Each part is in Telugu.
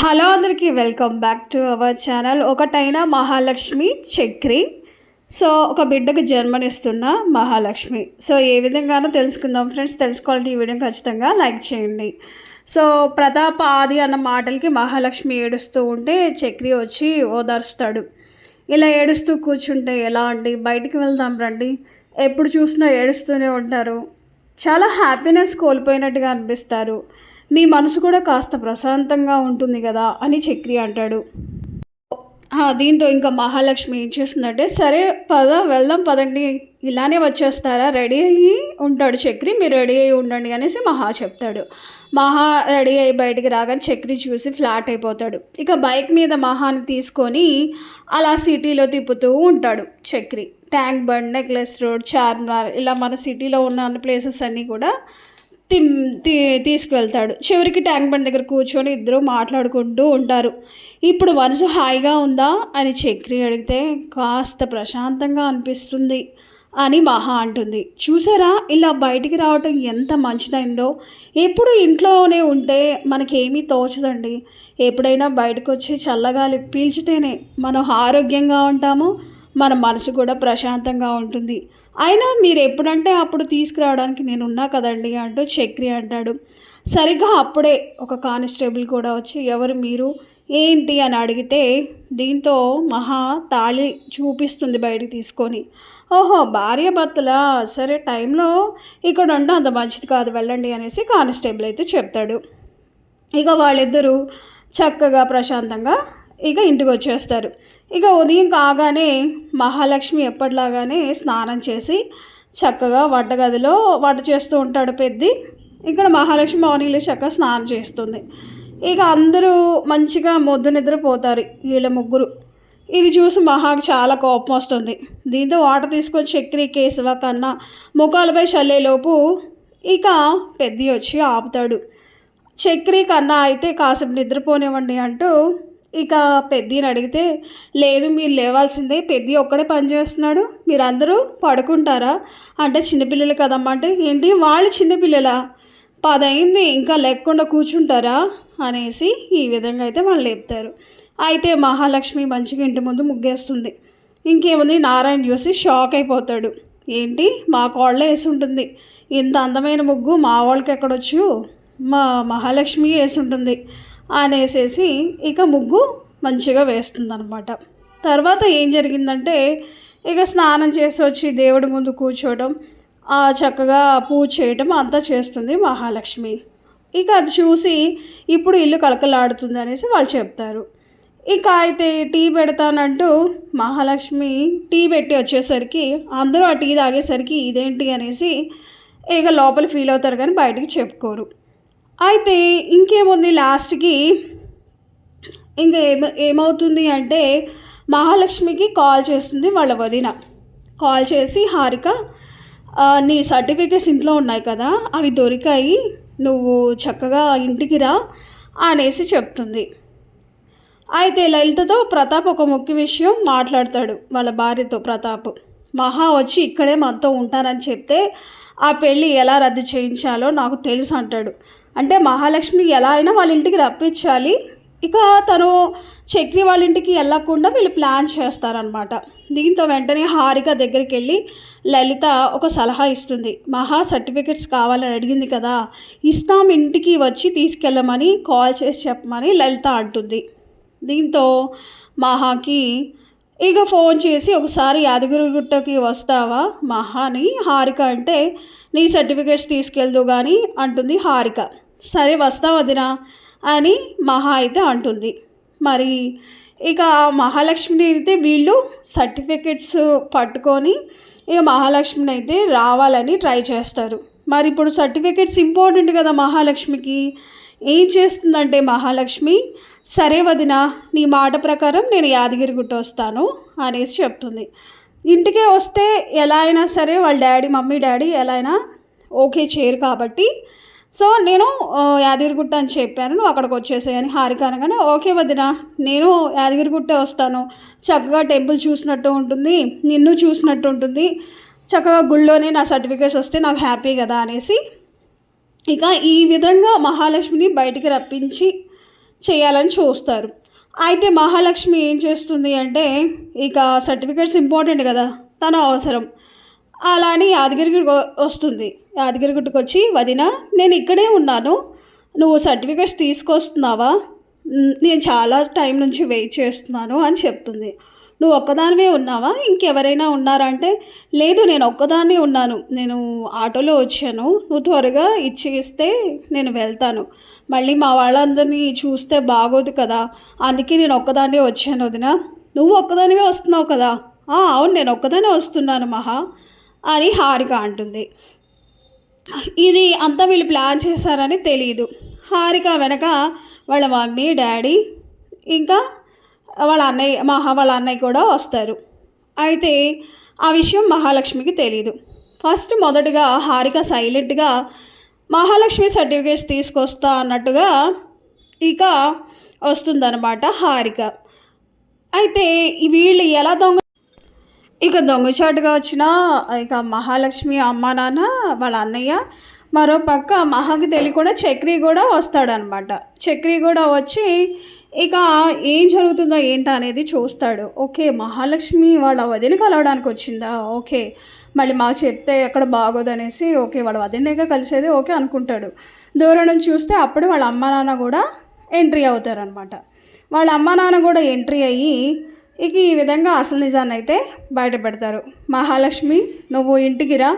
హలో అందరికీ welcome back to our channel. ఒకటైన మహాలక్ష్మి చక్రి. సో ఒక బిడ్డకు జన్మనిస్తున్న మహాలక్ష్మి. సో ఏ విధంగానో తెలుసుకుందాం ఫ్రెండ్స్. తెలుసుకోవాలంటే ఈ వీడియోని ఖచ్చితంగా లైక్ చేయండి. సో ప్రతాప్ ఆది అన్న మాటలకి మహాలక్ష్మి ఏడుస్తూ ఉంటే చక్రి వచ్చి ఓదార్స్తాడు. ఇలా ఏడుస్తూ కూర్చుంటే ఎలా అండి, బయటికి వెళ్దాం రండి, ఎప్పుడు చూసినా ఏడుస్తూనే ఉంటారు, చాలా హ్యాపీనెస్ కోల్పోయినట్టుగా అనిపిస్తారు, మీ మనసు కూడా కాస్త ప్రశాంతంగా ఉంటుంది కదా అని చక్రి అంటాడు. దీంతో ఇంకా మహాలక్ష్మి ఏం చేస్తుందంటే, సరే వెళ్దాం పదండి, ఇలానే వచ్చేస్తారా, రెడీ అయ్యి ఉంటాడు చక్రి, మీరు రెడీ అయ్యి ఉండండి అనేసి మహా చెప్తాడు. మహా రెడీ అయ్యి బయటికి రాగానే చక్రి చూసి ఫ్లాట్ అయిపోతాడు. ఇక బైక్ మీద మహాని తీసుకొని అలా సిటీలో తిప్పుతూ ఉంటాడు Chakri. Tank bund, necklace road, Charminar, ఇలా మన సిటీలో ఉన్న అన్ని ప్లేసెస్ అన్నీ కూడా తీసుకువెళ్తాడు. చివరికి ట్యాంక్ బండ్ దగ్గర కూర్చొని ఇద్దరు మాట్లాడుకుంటూ ఉంటారు. ఇప్పుడు మనసు హాయిగా ఉందా అని చక్రి అడిగితే, కాస్త ప్రశాంతంగా అనిపిస్తుంది అని మహా అంటుంది. చూసారా ఇలా బయటికి రావటం ఎంత మంచిదైందో. ఎప్పుడు ఇంట్లోనే ఉంటే మనకేమీ తోచదండి. ఎప్పుడైనా బయటకు వచ్చి చల్లగాలి పీల్చితేనే మనం ఆరోగ్యంగా ఉంటాము, మన మనసు కూడా ప్రశాంతంగా ఉంటుంది. అయినా మీరు ఎప్పుడంటే అప్పుడు తీసుకురావడానికి నేను ఉన్నా కదండి అంటూ చక్రి అంటాడు. సరిగ్గా అప్పుడే ఒక కానిస్టేబుల్ కూడా వచ్చి, ఎవరు మీరు, ఏంటి అని అడిగితే, దీంతో మహా తాళి చూపిస్తుంది బయటికి తీసుకొని. ఓహో భార్య భర్తలా, సరే టైంలో ఇక్కడ ఉంటే అంత మంచిది కాదు, వెళ్ళండి అనేసి కానిస్టేబుల్ అయితే చెప్తాడు. ఇక వాళ్ళిద్దరూ చక్కగా ప్రశాంతంగా ఇక ఇంటికి వచ్చేస్తారు. ఇక ఉదయం కాగానే మహాలక్ష్మి ఎప్పటిలాగానే స్నానం చేసి చక్కగా వంటగదిలో వంట చేస్తూ ఉంటాడు పెద్ది. ఇక్కడ మహాలక్ష్మి మార్నింగ్లో చక్కగా స్నానం చేస్తుంది. ఇక అందరూ మంచిగా మొద్దు నిద్రపోతారు వీళ్ళ ముగ్గురు. ఇది చూసి మహాకి చాలా కోపం వస్తుంది. దీంతో వాటర్ తీసుకొని చక్రి, కేశవ, కన్నా ముఖాలపై చల్లేలోపు ఇక పెద్ది వచ్చి ఆపుతాడు. చక్రి, కన్నా అయితే కాసేపు నిద్రపోనివ్వండి అంటూ ఇక పెద్దిని అడిగితే, లేదు మీరు లేవాల్సిందే, పెద్ది ఒక్కడే పనిచేస్తున్నాడు, మీరందరూ పడుకుంటారా అంటే, చిన్నపిల్లలు కదమ్మా అంటే, ఏంటి వాళ్ళు చిన్నపిల్లలా, 10 అయింది ఇంకా లేకుండా కూర్చుంటారా అనేసి ఈ విధంగా అయితే వాళ్ళు లేపుతారు. అయితే మహాలక్ష్మి మంచిగా ఇంటి ముందు ముగ్గేస్తుంది. ఇంకేముంది, నారాయణ చూసి షాక్ అయిపోతాడు. ఏంటి మా కోళ్ళే వేసి ఉంటుంది, ఇంత అందమైన ముగ్గు మా వాళ్ళకి ఎక్కడొచ్చు, మా మహాలక్ష్మి వేసి ఉంటుంది అనేసేసి ఇక ముగ్గు మంచిగా వేస్తుందన్నమాట. తర్వాత ఏం జరిగిందంటే, ఇక స్నానం చేసి వచ్చి దేవుడి ముందు కూర్చోవడం, చక్కగా పూజ చేయటం అంతా చేస్తుంది మహాలక్ష్మి. ఇక అది చూసి ఇప్పుడు ఇల్లు కళకళలాడుతుంది అనేసి వాళ్ళు చెప్తారు. ఇక అయితే టీ పెడతానంటూ మహాలక్ష్మి టీ పెట్టి వచ్చేసరికి అందరూ ఆ టీ తాగేసరికి ఇదేంటి అనేసి ఇక లోపల ఫీల్ అవుతారు కానీ బయటికి చెప్పుకోరు. అయితే ఇంకేముంది, లాస్ట్కి ఇంకా ఏమవుతుంది అంటే, మహాలక్ష్మికి కాల్ చేస్తుంది వాళ్ళ వదిన. కాల్ చేసి, హారిక నీ సర్టిఫికేట్స్ ఇంట్లో ఉన్నాయి కదా, అవి దొరికాయి, నువ్వు చక్కగా ఇంటికి రా అనేసి చెప్తుంది. అయితే లలితతో ప్రతాప్ ఒక ముఖ్య విషయం మాట్లాడతాడు వాళ్ళ భార్యతో. ప్రతాప్ మహా వచ్చి ఇక్కడే మనతో ఉంటానని చెప్తే ఆ పెళ్ళి ఎలా రద్దు చేయించాలో నాకు తెలుసు అంటాడు. అంటే మహాలక్ష్మి ఎలా అయినా వాళ్ళ ఇంటికి రప్పించాలి, ఇక తను చక్రి వాళ్ళ ఇంటికి వెళ్ళకుండా వీళ్ళు ప్లాన్ చేస్తారనమాట. దీంతో వెంటనే హారిక దగ్గరికి వెళ్ళి లలిత ఒక సలహా ఇస్తుంది. మహా సర్టిఫికెట్స్ కావాలని అడిగింది కదా, ఇస్తాం, ఇంటికి వచ్చి తీసుకెళ్ళమని కాల్ చేసి చెప్పమని లలిత అంటుంది. దీంతో మహాకి ఇక ఫోన్ చేసి, ఒకసారి యాదగిరిగుట్టకి వస్తావా మహాని హారిక అంటే, నీ సర్టిఫికేట్స్ తీసుకెళ్దు కానీ అంటుంది హారిక. సరే వస్తా వదినా అని మహా అయితే అంటుంది. మరి ఇక మహాలక్ష్మిని అయితే వీళ్ళు సర్టిఫికెట్స్ పట్టుకొని ఇక మహాలక్ష్మిని అయితే రావాలని ట్రై చేస్తారు. మరి ఇప్పుడు సర్టిఫికెట్స్ ఇంపార్టెంట్ కదా మహాలక్ష్మికి. ఏం చేస్తుందంటే మహాలక్ష్మి, సరే వదిన నీ మాట ప్రకారం నేను యాదగిరిగుట్ట వస్తాను అనేసి చెప్తుంది. ఇంటికే వస్తే ఎలా అయినా సరే వాళ్ళ మమ్మీ డాడీ ఎలా అయినా ఓకే చేయరు కాబట్టి, సో నేను యాదగిరిగుట్ట అని చెప్పాను, నువ్వు అక్కడికి వచ్చేసాయని హారిక అనగానే, ఓకే వదిన నేను యాదగిరిగుట్టే వస్తాను, చక్కగా టెంపుల్ చూసినట్టు ఉంటుంది, నిన్ను చూసినట్టు ఉంటుంది, చక్కగా గుళ్ళోనే నా సర్టిఫికేట్స్ వస్తే నాకు హ్యాపీ కదా అనేసి ఇక ఈ విధంగా మహాలక్ష్మిని బయటికి రప్పించి చేయాలని చూస్తారు. అయితే మహాలక్ష్మి ఏం చేస్తుంది అంటే, ఇక సర్టిఫికేట్స్ ఇంపార్టెంట్ కదా! తన అవసరం. అలా అని యాదగిరిగుడికి వస్తుంది. యాదగిరిగుట్టకొచ్చి, "వదిన నేను ఇక్కడే ఉన్నాను. నువ్వు సర్టిఫికేట్స్ తీసుకొస్తున్నావా? నేను చాలా టైం నుంచి వెయిట్ చేస్తున్నాను" అని చెప్తుంది. "నువ్వు ఒక్కదానివే ఉన్నావా? ఇంకెవరైనా ఉన్నారా?" అంటే, "లేదు నేను ఒక్కదాన్నే ఉన్నాను. నేను ఆటోలో వచ్చాను. నువ్వు త్వరగా ఇచ్చేస్తే నేను వెళ్తాను. మళ్ళీ మా వాళ్ళందరినీ చూస్తే బాగోదు కదా! అందుకే నేను ఒక్కదాన్నే వచ్చాను వదిన." "నువ్వు ఒక్కదానివే వస్తున్నావు కదా!" అవును నేను ఒక్కదాన్నే వస్తున్నాను మహా" అని హారిక అంటుంది. ఇది అంతా వీళ్ళు ప్లాన్ చేశారని తెలీదు. హారిక వెనక వాళ్ళ మమ్మీ, డ్యాడీ ఇంకా వాళ్ళ అన్నయ్య కూడా వస్తారు. అయితే ఆ విషయం మహాలక్ష్మికి తెలీదు. మొదటగా హారిక సైలెంట్‌గా మహాలక్ష్మి సర్టిఫికేట్స్ తీసుకొస్తా అన్నట్టుగా ఇక వస్తుందన్నమాట హారిక. అయితే వీళ్ళు ఎలా దొంగచాటుగా వచ్చిన ఇక మహాలక్ష్మి అమ్మ, నాన్న, వాళ్ళ అన్నయ్య, మరో పక్క మహాకి తెలియకుండా చక్రి కూడా వస్తాడనమాట. చక్రి కూడా వచ్చి ఇక ఏం జరుగుతుందో ఏంటా అనేది చూస్తాడు. ఓకే మహాలక్ష్మి వాళ్ళ వదిన కలవడానికి వచ్చిందా? ఓకే మళ్ళీ మాకు చెప్తే ఎక్కడ బాగోదనేసి ఓకే వాళ్ళ వదినేగా కలిసేది ఓకే అనుకుంటాడు. దూరం నుంచి చూస్తే అప్పుడు వాళ్ళ అమ్మ నాన్న కూడా ఎంట్రీ అవుతారనమాట. వాళ్ళ అమ్మ నాన్న కూడా ఎంట్రీ అయ్యి ఇక ఈ విధంగా అసలు నిజాన్ని అయితే బయట పెడతారు. "మహాలక్ష్మి నువ్వు ఇంటికి రా"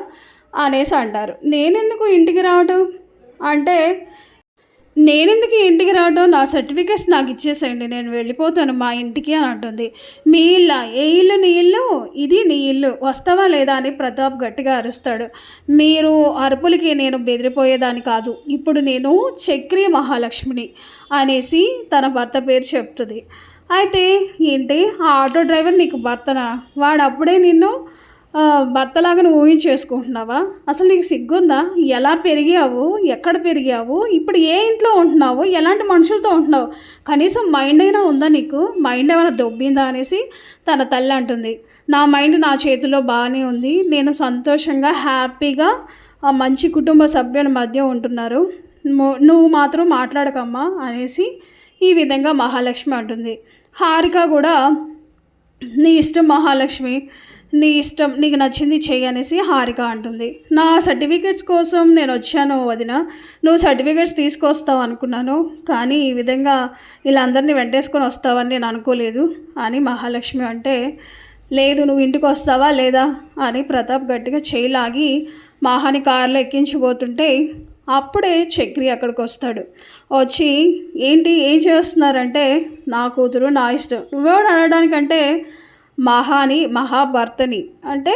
అనేసి అంటారు. "నేనెందుకు ఇంటికి రావటం?" అంటే, ఇంటికి రావటం? నా సర్టిఫికేట్స్ నాకు ఇచ్చేసేయండి, నేను వెళ్ళిపోతాను మా ఇంటికి" అని అంటుంది. "మీ ఇల్లా? ఏ ఇల్లు నీ ఇల్లు? ఇది నీ ఇల్లు, వస్తావా లేదా" అని ప్రతాప్ గట్టిగా అరుస్తాడు. "మీరు అరుపులకి నేను బెదిరిపోయేదాన్ని కాదు. ఇప్పుడు నేను చక్రి మహాలక్ష్మిని" అనేసి తన భర్త పేరు చెప్తుంది. అయితే, "ఏంటి ఆ ఆటో డ్రైవర్ నీకు భర్తనా? వాడు అప్పుడే నిన్ను భర్తలాగా నువ్వు ఊహించేసుకుంటున్నావా? అసలు నీకు సిగ్గుందా? ఎలా పెరిగావు? ఎక్కడ పెరిగావు? ఇప్పుడు ఏ ఇంట్లో ఉంటున్నావు? ఎలాంటి మనుషులతో ఉంటున్నావు? కనీసం మైండ్ అయినా ఉందా నీకు? మైండ్ ఏమైనా దొబ్బిందా" అనేసి తన తల్లి అంటుంది. "నా మైండ్ నా చేతిలో బాగానే ఉంది. నేను సంతోషంగా హ్యాపీగా మంచి కుటుంబ సభ్యుల మధ్య ఉంటున్నారు. నువ్వు మాత్రం మాట్లాడకమ్మా" అనేసి ఈ విధంగా మహాలక్ష్మి అంటుంది. హారిక కూడా, "నీ ఇష్టం మహాలక్ష్మి, నీ ఇష్టం, నీకు నచ్చింది చెయ్యి" అనేసి హారిక అంటుంది. "నా సర్టిఫికేట్స్ కోసం నేను వచ్చాను వదిన. నువ్వు సర్టిఫికేట్స్ తీసుకొస్తావు అనుకున్నాను. కానీ ఈ విధంగా వీళ్ళందరినీ వెంటేసుకొని వస్తావని నేను అనుకోలేదు" అని మహాలక్ష్మి అంటే, "లేదు నువ్వు ఇంటికి వస్తావా లేదా" అని ప్రతాప్ గట్టిగా చేయి లాగి మహాని కారులో ఎక్కించిపోతుంటే అప్పుడే చక్రి అక్కడికి వస్తాడు. వచ్చి, "ఏంటి ఏం చేస్తున్నారంటే" "నా కూతురు నా ఇష్టం, నువ్వెవడు అనడానికంటే మహా భర్తని, అంటే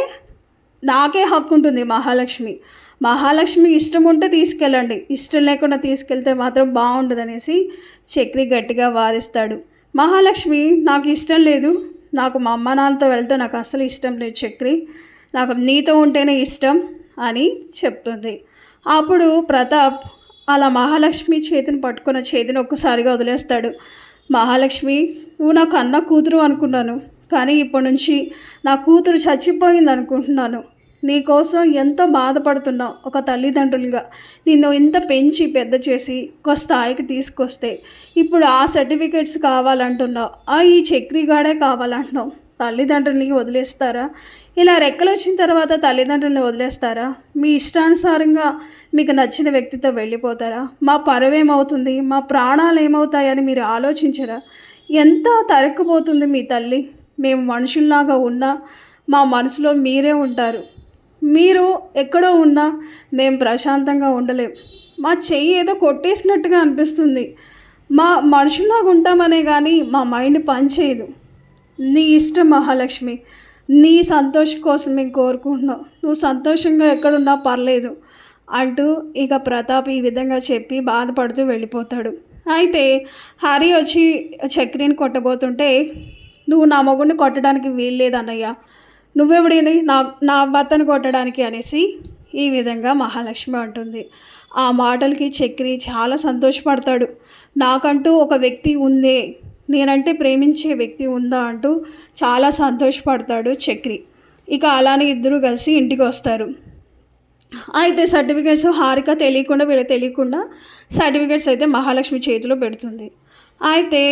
నాకే హక్కు ఉంటుంది మహాలక్ష్మి. మహాలక్ష్మి ఇష్టం ఉంటే తీసుకెళ్ళండి, ఇష్టం లేకుండా తీసుకెళ్తే మాత్రం బాగుండదనేసి చక్రి గట్టిగా వాదిస్తాడు. మహాలక్ష్మి, "నాకు ఇష్టం లేదు, నాకు మా అమ్మ నాన్నతో వెళ్తే నాకు అస్సలు ఇష్టం లేదు చక్రి, నాకు నీతో ఉంటేనే ఇష్టం" అని చెప్తుంది. అప్పుడు ప్రతాప్ అలా మహాలక్ష్మి చేతిని ఒక్కసారిగా వదిలేస్తాడు. "మహాలక్ష్మి నువ్వు నాకు అన్న కూతురు అనుకున్నాను, కానీ ఇప్పటి నుంచి నా కూతురు చచ్చిపోయింది అనుకుంటున్నాను. నీకోసం ఎంతో బాధపడుతున్నావు. ఒక తల్లిదండ్రులుగా నిన్ను ఇంత పెంచి పెద్ద చేసి ఒక స్థాయికి తీసుకొస్తే ఇప్పుడు ఆ సర్టిఫికేట్స్ కావాలంటున్నావు, ఈ చక్రిగాడే కావాలంటున్నావు. తల్లిదండ్రుల్ని వదిలేస్తారా? ఇలా రెక్కలు వచ్చిన తర్వాత తల్లిదండ్రుల్ని వదిలేస్తారా? మీ ఇష్టానుసారంగా మీకు నచ్చిన వ్యక్తితో వెళ్ళిపోతారా? మా పరువేమవుతుంది, మా ప్రాణాలు ఏమవుతాయని మీరు ఆలోచించరా? ఎంత తరక్కుపోతుంది మీ తల్లి. మేము మనుషుల్లాగా ఉన్నా మా మనసులో మీరే ఉంటారు. మీరు ఎక్కడో ఉన్నా మేము ప్రశాంతంగా ఉండలేం. మా చెయ్యి ఏదో కొట్టేసినట్టుగా అనిపిస్తుంది. మా మనుషుల్లాగా ఉంటామనే కానీ మా మైండ్ పనిచేయదు. నీ ఇష్టం మహాలక్ష్మి, నీ సంతోషం కోసం మేము కోరుకుంటున్నాం. నువ్వు సంతోషంగా ఎక్కడున్నా పర్లేదు" అంటూ ఇక ప్రతాప్ ఈ విధంగా చెప్పి బాధపడుతూ వెళ్ళిపోతాడు. అయితే హరి వచ్చి చక్రిని కొట్టబోతుంటే, "నువ్వు నా మొగుడిని కొట్టడానికి వీల్లేదన్నయ్య, నువ్వెవడిని నా భర్తను కొట్టడానికి" అనేసి ఈ విధంగా మహాలక్ష్మి అంటుంది. ఆ మాటలకి చక్రి చాలా సంతోషపడతాడు. నాకంటూ ఒక వ్యక్తి ఉందే, నేనంటే ప్రేమించే వ్యక్తి ఉందా అంటూ చాలా సంతోషపడతాడు చక్రి. ఇక అలానే ఇద్దరు కలిసి ఇంటికి వస్తారు. అయితే సర్టిఫికేట్స్ హారిక తెలియకుండా వీళ్ళకి తెలియకుండా సర్టిఫికేట్స్ అయితే మహాలక్ష్మి చేతిలో పెడుతుంది. అయితే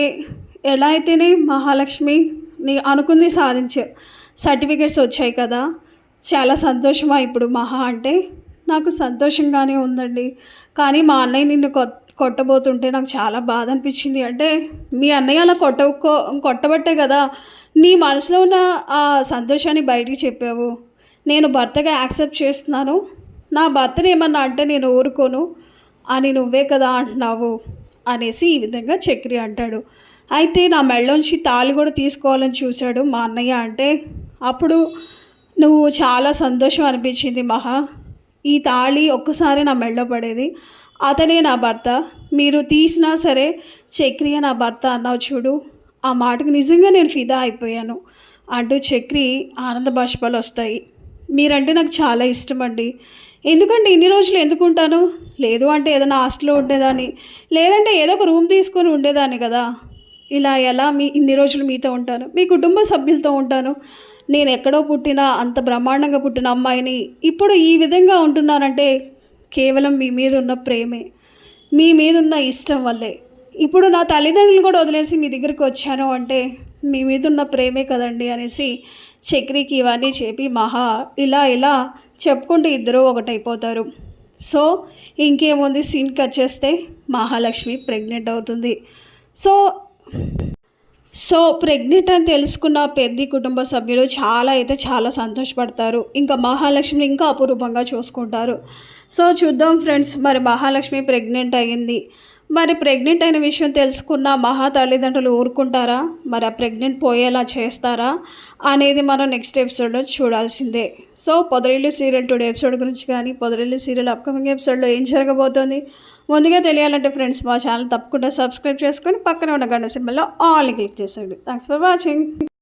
ఎలా అయితేనే మహాలక్ష్మి నీ అనుకుంది సాధించు. సర్టిఫికేట్స్ వచ్చాయి కదా! చాలా సంతోషమా ఇప్పుడు మహా అంటే? నాకు సంతోషంగానే ఉందండి. కానీ మా అన్నయ్య నిన్ను కొట్టబోతుంటే నాకు చాలా బాధ అనిపించింది. అంటే మీ అన్నయ్య అలా కొట్టబట్టే కదా నీ మనసులో ఉన్న ఆ సంతోషాన్ని బయటికి చెప్పావు. నేను భర్తగా యాక్సెప్ట్ చేస్తున్నాను. నా భర్తని ఏమన్నా అంటే నేను ఊరుకోను అని నువ్వే కదా అంటున్నావు అనేసి ఈ విధంగా చక్రి అంటాడు. అయితే నా మెడలోంచి తాళి కూడా తీసుకోవాలని చూశాడు మా అన్నయ్య అంటే, అప్పుడు నువ్వు చాలా సంతోషం అనిపించింది మహా. ఈ తాళి ఒక్కసారి నా మెడలో పడేది. అతనే నా భర్త. మీరు తీసినా సరే చక్రియ నా భర్త అన్నావు చూడు. ఆ మాటకు నిజంగా నేను ఫిదా అయిపోయాను అంటూ చక్రి ఆనంద బాష్పాలు వస్తాయి. మీరంటే నాకు చాలా ఇష్టం అండి. ఎందుకంటే ఇన్ని రోజులు ఎందుకుంటాను? లేదు అంటే ఏదైనా హాస్టల్లో ఉండేదాన్ని, లేదంటే ఏదో ఒక రూమ్ తీసుకొని ఉండేదాన్ని కదా. ఇలా ఎలా ఇన్ని రోజులు మీతో ఉంటాను, మీ కుటుంబ సభ్యులతో ఉంటాను. నేను ఎక్కడో పుట్టిన అంత బ్రహ్మాండంగా పుట్టిన అమ్మాయిని ఇప్పుడు ఈ విధంగా ఉంటున్నానంటే కేవలం మీ మీద ఉన్న ప్రేమే, మీ మీద ఉన్న ఇష్టం వల్లే. ఇప్పుడు నా తల్లిదండ్రులు కూడా వదిలేసి మీ దగ్గరికి వచ్చాను అంటే మీ మీద ఉన్న ప్రేమే కదండి అనేసి చక్రికి ఇవన్నీ చెప్పి మహా ఇలా చెప్పుకుంటూ ఇద్దరూ ఒకటైపోతారు. సో ఇంకేముంది, సీన్ కట్ చేస్తే మహాలక్ష్మి ప్రెగ్నెంట్ అవుతుంది. సో ప్రెగ్నెంట్ అని తెలుసుకున్న పెద్ద కుటుంబ సభ్యులు చాలా సంతోషపడతారు. ఇంకా మహాలక్ష్మిని ఇంకా అపురూపంగా చూసుకుంటారు. సో చూద్దాం ఫ్రెండ్స్, మరి మహాలక్ష్మి ప్రెగ్నెంట్ అయ్యింది. మరి ప్రెగ్నెంట్ అయిన విషయం తెలుసుకున్న మహా తల్లిదండ్రులు ఊరుకుంటారా? మరి ఆ ప్రెగ్నెంట్ పోయేలా చేస్తారా అనేది మనం నెక్స్ట్ ఎపిసోడ్లో చూడాల్సిందే. సో పొదరిల్లు సీరియల్ టుడే ఎపిసోడ్ గురించి కానీ, పొదరిల్లు సీరియల్ అప్కమింగ్ ఎపిసోడ్లో ఏం జరగబోతోంది ముందుగా తెలియాలంటే ఫ్రెండ్స్ మా ఛానల్ తప్పకుండా సబ్స్క్రైబ్ చేసుకొని పక్కన ఉన్న గంట సింబల్లో ఆల్ క్లిక్ చేసేయండి. Thanks for watching.